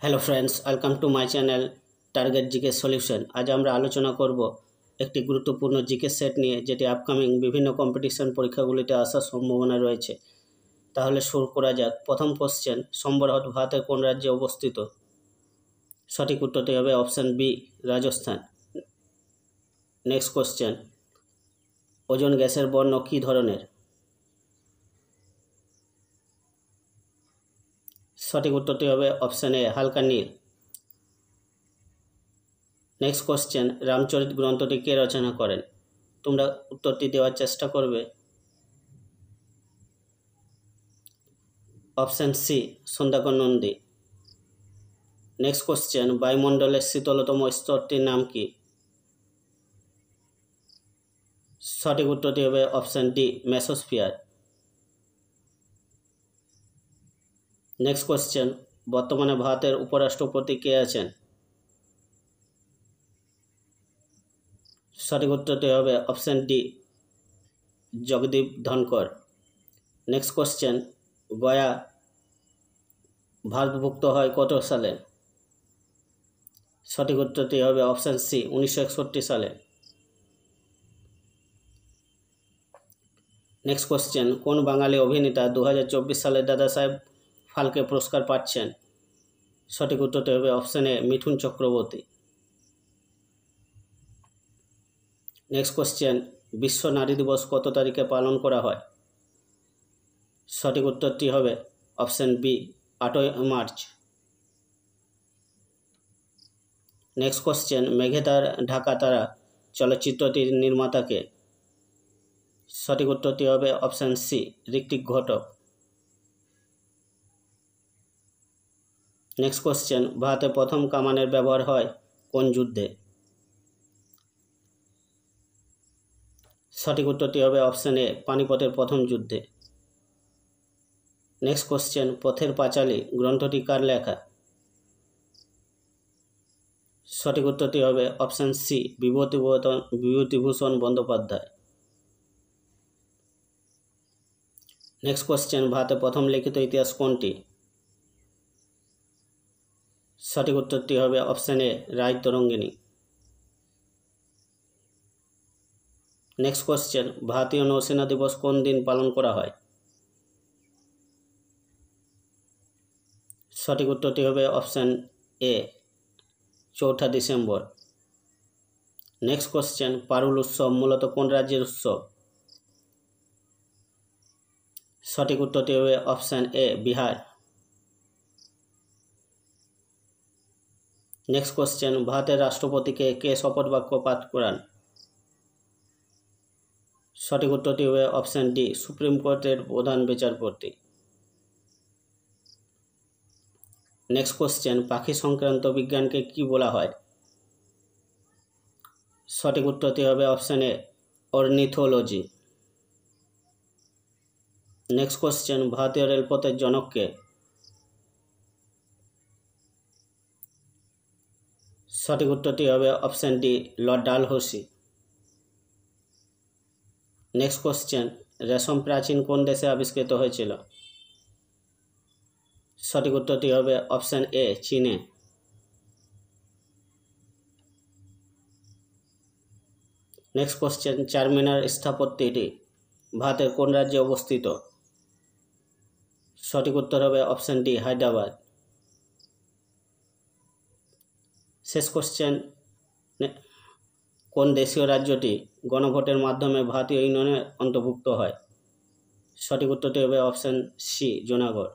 Hello friends, welcome to my channel target GK solution. আজ আমরা আলোচনা করব একটি গুরুত্বপূর্ণ জিকে সেট নিয়ে, যেটি আপকামিং বিভিন্ন কম্পিটিশন পরীক্ষাগুলিতে আসার সম্ভাবনা রয়েছে। তাহলে শুরু করা যাক। প্রথম কোশ্চেন, সম্বরহট ভারতের কোন রাজ্যে অবস্থিত? সঠিক উত্তরটি হবে option B, Rajasthan. Next question, ozone গ্যাসের বর্ণ কী ধরনের? সঠিক উত্তরটি হবে অপশান এ, হালকা নীল। নেক্সট কোশ্চেন, রামচরিত গ্রন্থটি কে রচনা করেন? তোমরা উত্তরটি দেওয়ার চেষ্টা করবে। Option C, Sandhyakar Nandi. Next question, বায়ুমণ্ডলের শীতলতম স্তরটির নাম কি? সঠিক উত্তরটি হবে option D, mesosphere. Next question, বর্তমানে ভারতের উপরাষ্ট্রপতি কে আছেন? সঠিক উত্তরটি হবে option D, Jagdeep Dhankhar. Next question, Goa ভারতভুক্ত হয় কত সালে? সঠিক উত্তরটি হবে অপশান সি, 1961 সালে। নেক্সট কোশ্চেন, কোন বাঙালি অভিনেতা 2024 সালে দাদা সাহেব ফালকে পুরস্কার পাচ্ছেন? সঠিক উত্তরটি হবে অপশান এ, মিঠুন চক্রবর্তী। নেক্সট কোশ্চেন, বিশ্ব নারী দিবস কত তারিখে পালন করা হয়? সঠিক উত্তরটি হবে অপশান বি, 8ই মার্চ। নেক্সট কোশ্চেন, মেঘে তার ঢাকা তারা চলচ্চিত্রটির নির্মাতাকে? সঠিক উত্তরটি হবে option C, Ritwik Ghatak. Next question, ভারতে প্রথম কামানের ব্যবহার হয় কোন যুদ্ধে? সঠিক উত্তরটি হবে অপশান এ, পানিপথের প্রথম যুদ্ধে। নেক্সট কোশ্চেন, পথের পাঁচালী গ্রন্থটি কার লেখা? সঠিক উত্তরটি হবে option C, Bibhutibhushan Bandyopadhyay. Next question, ভারতের প্রথম লিখিত ইতিহাস কোনটি? সঠিক উত্তরটি হবে option A, Rajatarangini. Next question, ভারতীয় নৌসেনা দিবস কোন দিন পালন করা হয়? সঠিক উত্তরটি হবে অপশান এ, 4 ডিসেম্বর। নেক্সট কোশ্চেন, পারুল উৎসব মূলত কোন রাজ্যের উৎসব? সঠিক উত্তরটি হবে option A, Bihar. Next question, ভারতের রাষ্ট্রপতিকে কে শপথ বাক্য পাঠ করান? সঠিক উত্তরটি হবে অপশান ডি, সুপ্রিম কোর্টের প্রধান বিচারপতি। নেক্সট কোশ্চেন, পাখি সংক্রান্ত বিজ্ঞানকে কি বলা হয়? সঠিক উত্তরটি হবে অপশান এ, অর্নিথোলজি। নেক্সট কোশ্চেন, ভারতীয় রেলপথের জনক কে? সঠিক উত্তরটি হবে option D, Lord Dalhousie. Next question, রেশম প্রাচীন কোন দেশে আবিষ্কৃত হয়েছিল? সঠিক উত্তরটি হবে অপশান এ, চীনে। নেক্সট কোশ্চেন, চারমিনার স্থাপত্যটি ভারতের কোন রাজ্যে অবস্থিত? সঠিক উত্তর হবে অপশান ডি, হায়দ্রাবাদ। শেষ কোশ্চেন, কোন দেশীয় রাজ্যটি গণভোটের মাধ্যমে ভারতীয় ইউনিয়নে অন্তর্ভুক্ত হয়? সঠিক উত্তরটি হবে অপশান সি, জুনাগড়।